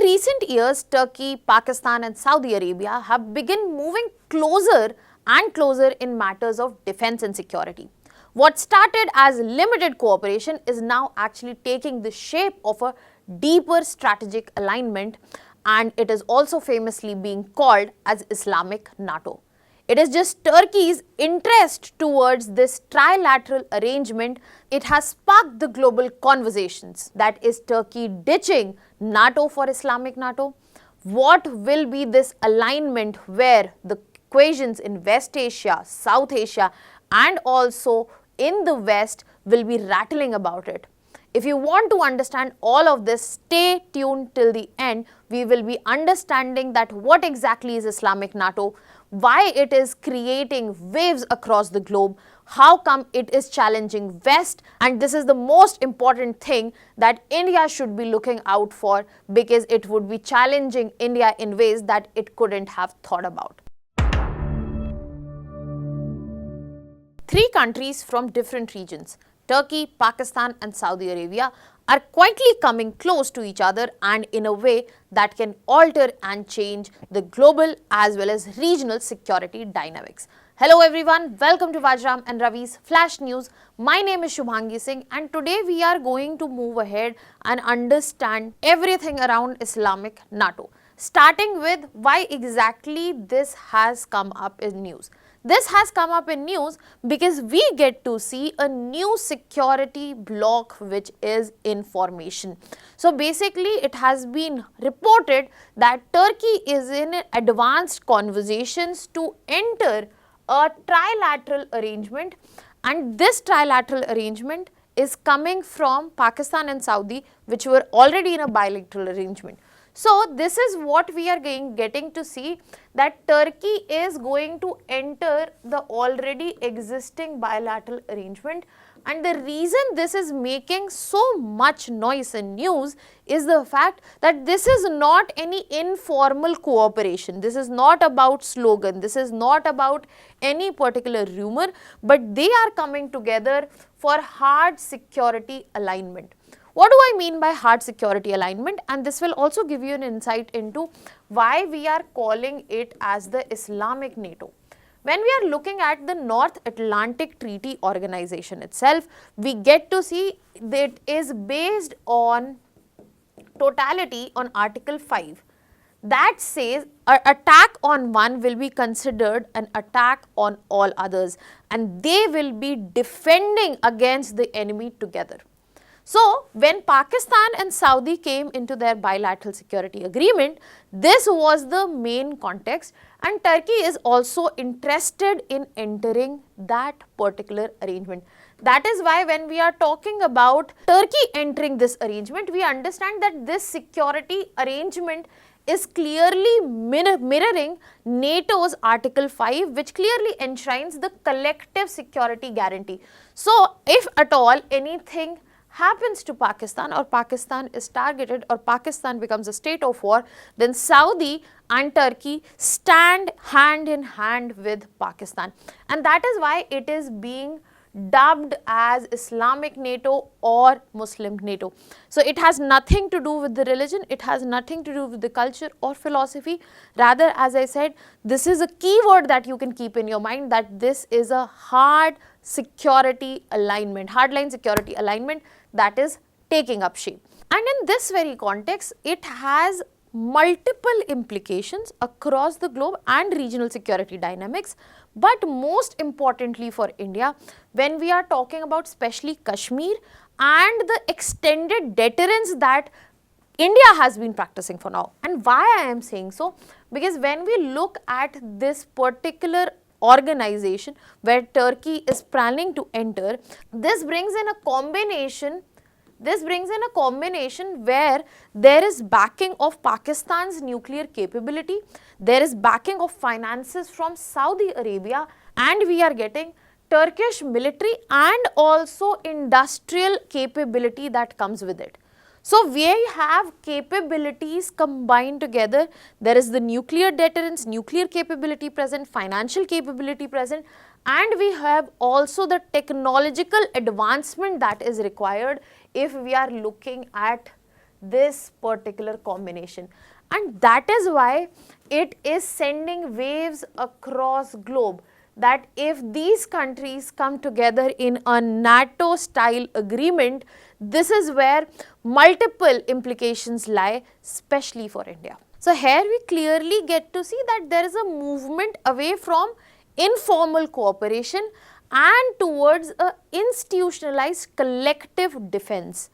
recent years, Turkey, Pakistan and Saudi Arabia have begun moving closer and closer in matters of defense and security. What started as limited cooperation is now actually taking the shape of a deeper strategic alignment, and it is also famously being called as Islamic NATO. It is just Turkey's interest towards this trilateral arrangement. It has sparked the global conversations. That is Turkey ditching NATO for Islamic NATO? What will be this alignment where the equations in West Asia, South Asia and also in the West will be rattling about it? If you want to understand all of this, stay tuned till the end. We will be understanding that what exactly is Islamic NATO, why it is creating waves across the globe, how come it is challenging West, and this is the most important thing that India should be looking out for, because it would be challenging India in ways that it couldn't have thought about. Three countries from different regions, Turkey, Pakistan and Saudi Arabia, are quietly coming close to each other and in a way that can alter and change the global as well as regional security dynamics. Hello everyone, welcome to Vajram and Ravi's Flash News. My name is Shubhangi Singh and today we are going to move ahead and understand everything around Islamic NATO. Starting with why exactly this has come up in news. This has come up in news because we get to see a new security bloc which is in formation. So basically it has been reported that Turkey is in advanced conversations to enter a trilateral arrangement, and this trilateral arrangement is coming from Pakistan and Saudi, which were already in a bilateral arrangement. So this is what we are getting to see, that Turkey is going to enter the already existing bilateral arrangement, and the reason this is making so much noise in news is the fact that this is not any informal cooperation. This is not about slogan, this is not about any particular rumor, but they are coming together for hard security alignment. What do I mean by hard security alignment? And this will also give you an insight into why we are calling it as the Islamic NATO. When we are looking at the North Atlantic Treaty Organization itself, we get to see that it is based on totality on Article 5. That says an attack on one will be considered an attack on all others, and they will be defending against the enemy together. So, when Pakistan and Saudi came into their bilateral security agreement, this was the main context, and Turkey is also interested in entering that particular arrangement. That is why when we are talking about Turkey entering this arrangement, we understand that this security arrangement is clearly mirroring NATO's Article 5, which clearly enshrines the collective security guarantee. So, if at all anything happens to Pakistan, or Pakistan is targeted, or Pakistan becomes a state of war, then Saudi and Turkey stand hand in hand with Pakistan, and that is why it is being dubbed as Islamic NATO or Muslim NATO. So it has nothing to do with the religion, it has nothing to do with the culture or philosophy. Rather, as I said, this is a keyword that you can keep in your mind, that this is a hard security alignment, hardline security alignment that is taking up shape. And in this very context, it has multiple implications across the globe and regional security dynamics, but most importantly for India, when we are talking about especially Kashmir and the extended deterrence that India has been practicing for now. And why I am saying so? Because when we look at this particular organization where Turkey is planning to enter, this brings in a combination where there is backing of Pakistan's nuclear capability, there is backing of finances from Saudi Arabia, and we are getting Turkish military and also industrial capability that comes with it. So we have capabilities combined together. There is the nuclear deterrence, nuclear capability present, financial capability present, and we have also the technological advancement that is required if we are looking at this particular combination. And that is why it is sending waves across globe, that if these countries come together in a NATO-style agreement, this is where multiple implications lie, especially for India. So here we clearly get to see that there is a movement away from informal cooperation and towards a institutionalized collective defense.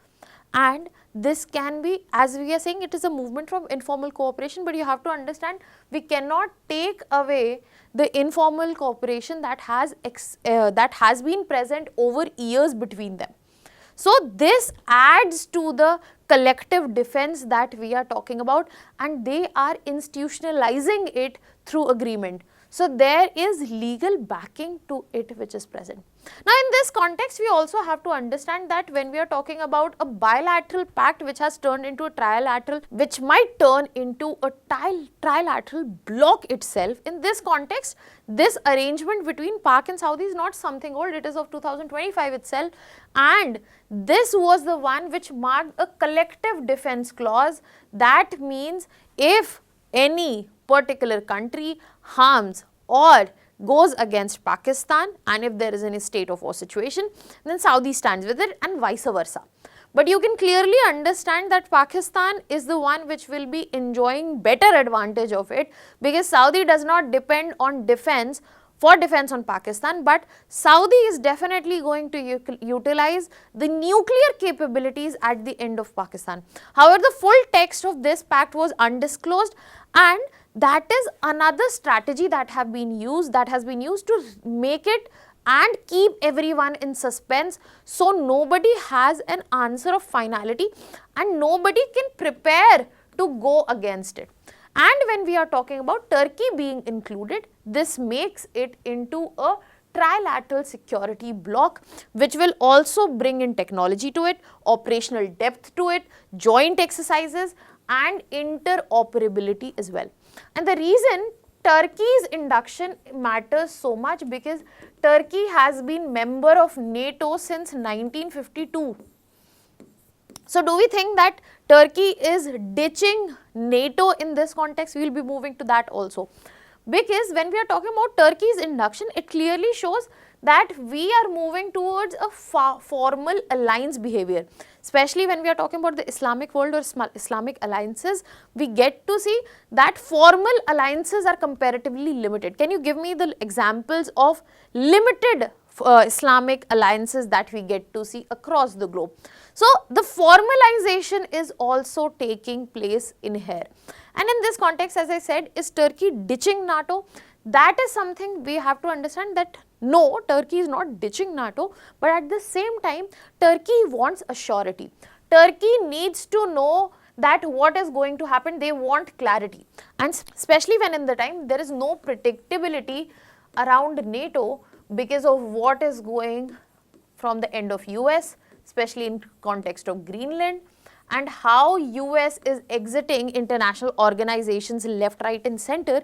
And this can be, as we are saying, it is a movement from informal cooperation, but you have to understand, we cannot take away the informal cooperation that has been present over years between them. So this adds to the collective defense that we are talking about, and they are institutionalizing it through agreement. So there is legal backing to it which is present. Now in this context, we also have to understand that when we are talking about a bilateral pact which has turned into a trilateral, which might turn into a trilateral bloc itself, in this context, this arrangement between Pak and Saudi is not something old, it is of 2025 itself, and this was the one which marked a collective defense clause. That means if any particular country harms or goes against Pakistan, and if there is any state of war situation, then Saudi stands with it and vice versa. But you can clearly understand that Pakistan is the one which will be enjoying better advantage of it, because Saudi does not depend on defense on Pakistan, but Saudi is definitely going to utilize the nuclear capabilities at the end of Pakistan. However, the full text of this pact was undisclosed, and that is another strategy that has been used to make it and keep everyone in suspense, so nobody has an answer of finality and nobody can prepare to go against it. And when we are talking about Turkey being included, this makes it into a trilateral security bloc, which will also bring in technology to it, operational depth to it, joint exercises and interoperability as well. And the reason Turkey's induction matters so much, because Turkey has been member of NATO since 1952. So do we think that Turkey is ditching NATO in this context? We will be moving to that also. Because when we are talking about Turkey's induction, it clearly shows that we are moving towards a formal alliance behavior. Especially when we are talking about the Islamic world or Islamic alliances, we get to see that formal alliances are comparatively limited. Can you give me the examples of limited Islamic alliances that we get to see across the globe? So the formalization is also taking place in here. And in this context, as I said, is Turkey ditching NATO? That is something we have to understand, that no, Turkey is not ditching NATO, but at the same time, Turkey wants a surety. Turkey needs to know that what is going to happen. They want clarity, and especially when in the time there is no predictability around NATO because of what is going from the end of US, especially in context of Greenland, and how US is exiting international organizations left, right and center.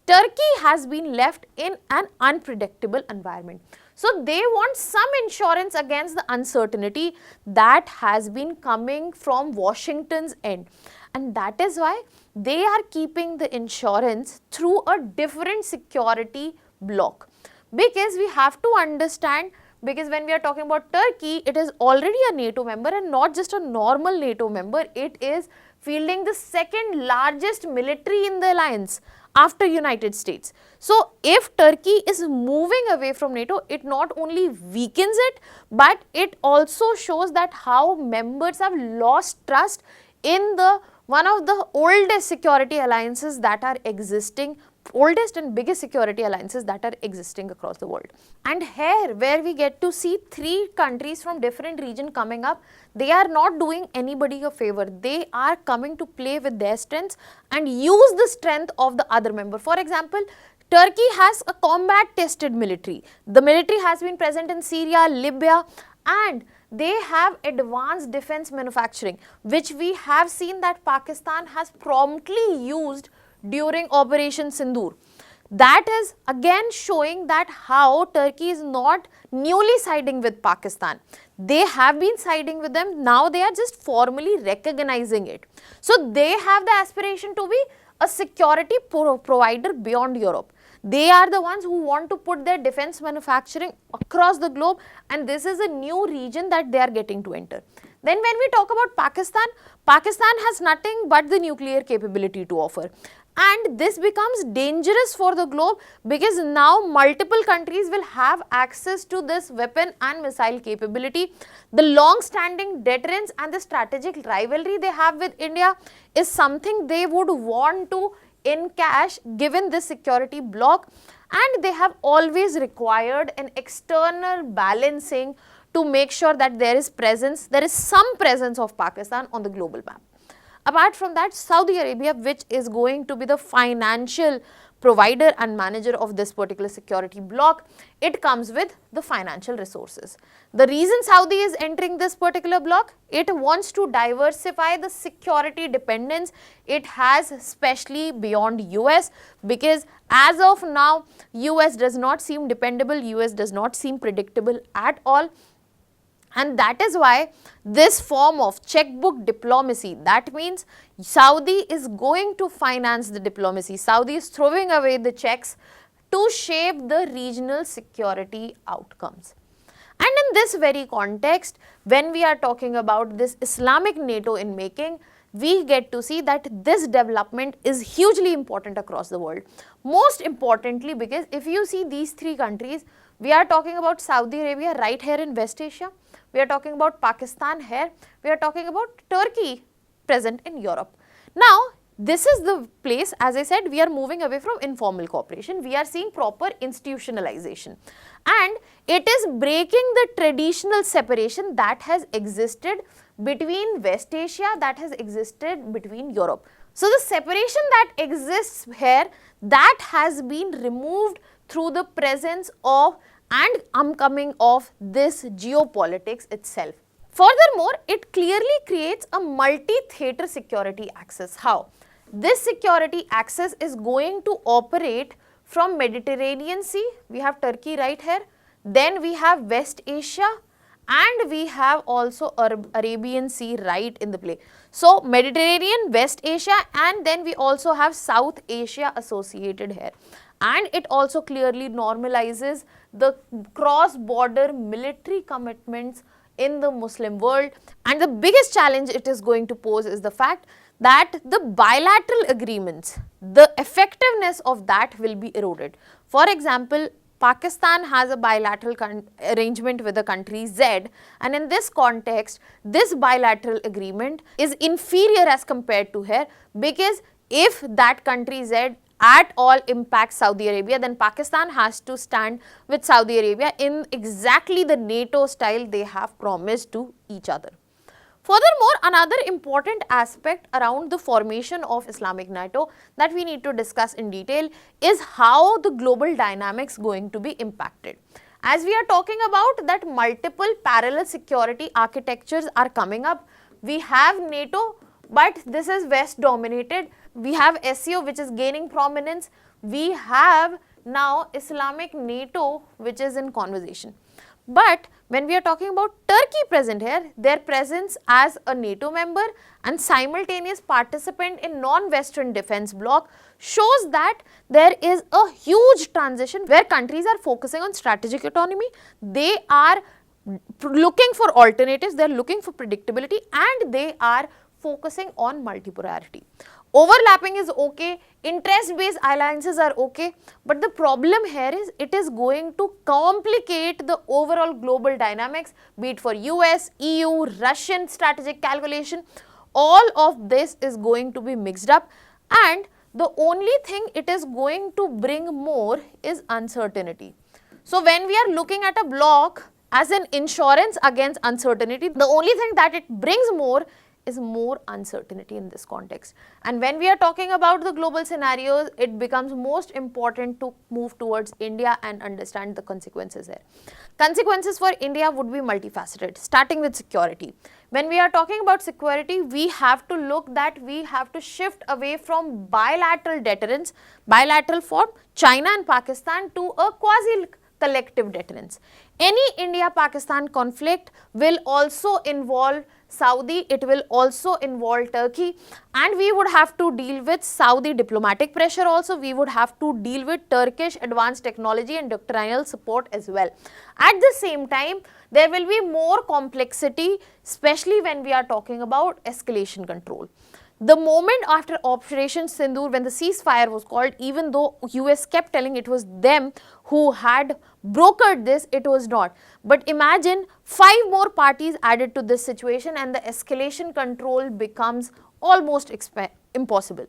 Turkey has been left in an unpredictable environment. So they want some insurance against the uncertainty that has been coming from Washington's end. And that is why they are keeping the insurance through a different security bloc. Because we have to understand, because when we are talking about Turkey, it is already a NATO member, and not just a normal NATO member, it is fielding the second largest military in the alliance after United States. So if Turkey is moving away from NATO, it not only weakens it, but it also shows that how members have lost trust in the one of the oldest security alliances that are existing, oldest and biggest security alliances that are existing across the world. And here where we get to see three countries from different region coming up, they are not doing anybody a favor. They are coming to play with their strengths and use the strength of the other member. For example, Turkey has a combat tested military. The military has been present in Syria, Libya, and they have advanced defense manufacturing, which we have seen that Pakistan has promptly used during Operation Sindoor. That is again showing that how Turkey is not newly siding with Pakistan. They have been siding with them. Now they are just formally recognizing it. So they have the aspiration to be a security provider beyond Europe. They are the ones who want to put their defense manufacturing across the globe, and this is a new region that they are getting to enter. Then when we talk about Pakistan, Pakistan has nothing but the nuclear capability to offer. And this becomes dangerous for the globe because now multiple countries will have access to this weapon and missile capability. The long-standing deterrence and the strategic rivalry they have with India is something they would want to encash given this security bloc, and they have always required an external balancing to make sure that there is some presence of Pakistan on the global map. Apart from that, Saudi Arabia, which is going to be the financial provider and manager of this particular security bloc, it comes with the financial resources. The reason Saudi is entering this particular bloc, it wants to diversify the security dependence it has, especially beyond US, because as of now, US does not seem dependable, US does not seem predictable at all. And that is why this form of checkbook diplomacy, that means Saudi is going to finance the diplomacy. Saudi is throwing away the checks to shape the regional security outcomes. And in this very context, when we are talking about this Islamic NATO in making, we get to see that this development is hugely important across the world. Most importantly, because if you see these three countries, we are talking about Saudi Arabia right here in West Asia. We are talking about Pakistan here. We are talking about Turkey present in Europe. Now, this is the place, as I said, we are moving away from informal cooperation. We are seeing proper institutionalization. And it is breaking the traditional separation that has existed between West Asia, that has existed between Europe. So, the separation that exists here, that has been removed through the presence of and upcoming of this geopolitics itself. Furthermore, it clearly creates a multi-theater security axis. How? This security axis is going to operate from Mediterranean Sea, we have Turkey right here, then we have West Asia, and we have also Arabian Sea right in the play. So, Mediterranean, West Asia, and then we also have South Asia associated here. And it also clearly normalizes the cross-border military commitments in the Muslim world. And the biggest challenge it is going to pose is the fact that the bilateral agreements, the effectiveness of that will be eroded. For example, Pakistan has a bilateral arrangement with the country Z, and in this context, this bilateral agreement is inferior as compared to here, because if that country Z at all impacts Saudi Arabia, then Pakistan has to stand with Saudi Arabia in exactly the NATO style they have promised to each other. Furthermore, another important aspect around the formation of Islamic NATO that we need to discuss in detail is how the global dynamics going to be impacted. As we are talking about that multiple parallel security architectures are coming up, we have NATO, but this is West dominated. We have SEO, which is gaining prominence. We have now Islamic NATO, which is in conversation. But when we are talking about Turkey present here, their presence as a NATO member and simultaneous participant in non-Western defense bloc shows that there is a huge transition where countries are focusing on strategic autonomy. They are looking for alternatives, they are looking for predictability, and they are focusing on multipolarity. Overlapping is okay, interest-based alliances are okay, but the problem here is it is going to complicate the overall global dynamics, be it for US, EU, Russian strategic calculation. All of this is going to be mixed up, and the only thing it is going to bring more is uncertainty. So, when we are looking at a bloc as an insurance against uncertainty, the only thing that it brings more is more uncertainty in this context. And when we are talking about the global scenarios, it becomes most important to move towards India and understand the consequences here. Consequences for India would be multifaceted, starting with security. When we are talking about security, we have to look that we have to shift away from bilateral deterrence, bilateral form, China and Pakistan, to a quasi collective deterrence. Any India-Pakistan conflict will also involve Saudi, it will also involve Turkey, and we would have to deal with Saudi diplomatic pressure also, we would have to deal with Turkish advanced technology and doctrinal support as well. At the same time, there will be more complexity, especially when we are talking about escalation control. The moment after Operation Sindoor, when the ceasefire was called, even though US kept telling it was them who had brokered this, it was not. But imagine 5 more parties added to this situation and the escalation control becomes almost impossible.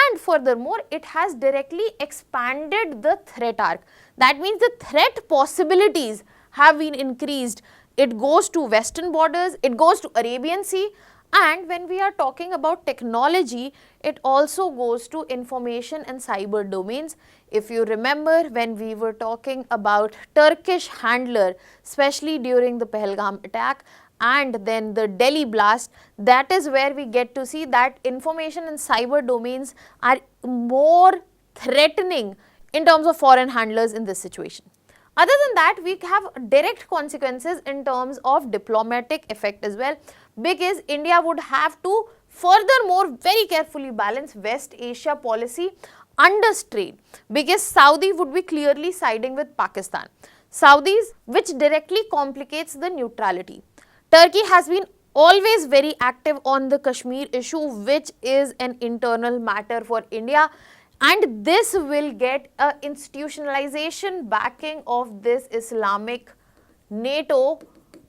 And furthermore, it has directly expanded the threat arc. That means the threat possibilities have been increased. It goes to western borders, it goes to Arabian Sea. And when we are talking about technology, it also goes to information and cyber domains. If you remember, when we were talking about Turkish handler, especially during the Pahalgam attack and then the Delhi blast, that is where we get to see that information and cyber domains are more threatening in terms of foreign handlers in this situation. Other than that, we have direct consequences in terms of diplomatic effect as well, because India would have to furthermore very carefully balance West Asia policy under strain, because Saudi would be clearly siding with Pakistan. Saudis, which directly complicates the neutrality. Turkey has been always very active on the Kashmir issue, which is an internal matter for India. And this will get a institutionalization backing of this Islamic NATO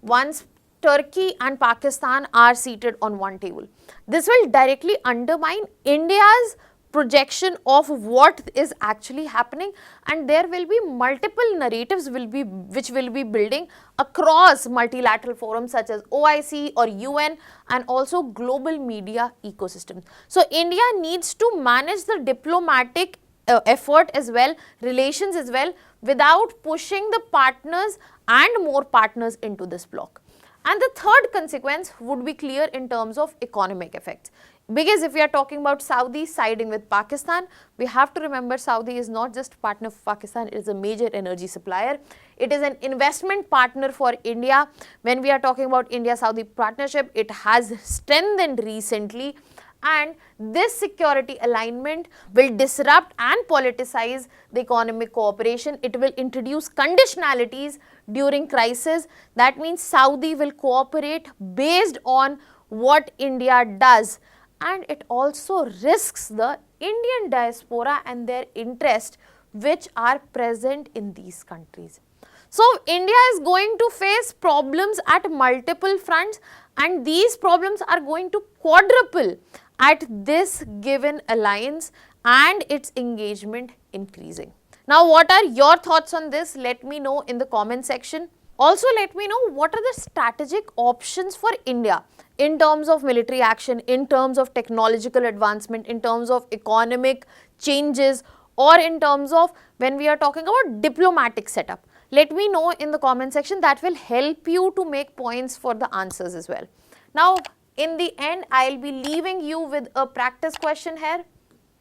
once Turkey and Pakistan are seated on one table. This will directly undermine India's projection of what is actually happening, and there will be multiple narratives which will be building across multilateral forums such as OIC or UN and also global media ecosystem. So India needs to manage the diplomatic effort as well, relations as well, without pushing the partners and more partners into this block. And the third consequence would be clear in terms of economic effects. Because if we are talking about Saudi siding with Pakistan, we have to remember Saudi is not just a partner of Pakistan, it is a major energy supplier. It is an investment partner for India. When we are talking about India-Saudi partnership, it has strengthened recently, and this security alignment will disrupt and politicize the economic cooperation. It will introduce conditionalities during crisis. That means Saudi will cooperate based on what India does. And it also risks the Indian diaspora and their interest which are present in these countries. So India is going to face problems at multiple fronts, and these problems are going to quadruple at this given alliance and its engagement increasing. Now, what are your thoughts on this? Let me know in the comment section. Also, let me know what are the strategic options for India in terms of military action, in terms of technological advancement, in terms of economic changes, or in terms of when we are talking about diplomatic setup. Let me know in the comment section. That will help you to make points for the answers as well. Now, in the end, I'll be leaving you with a practice question here.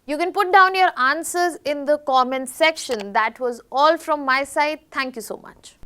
You can put down your answers in the comment section. That was all from my side. Thank you so much.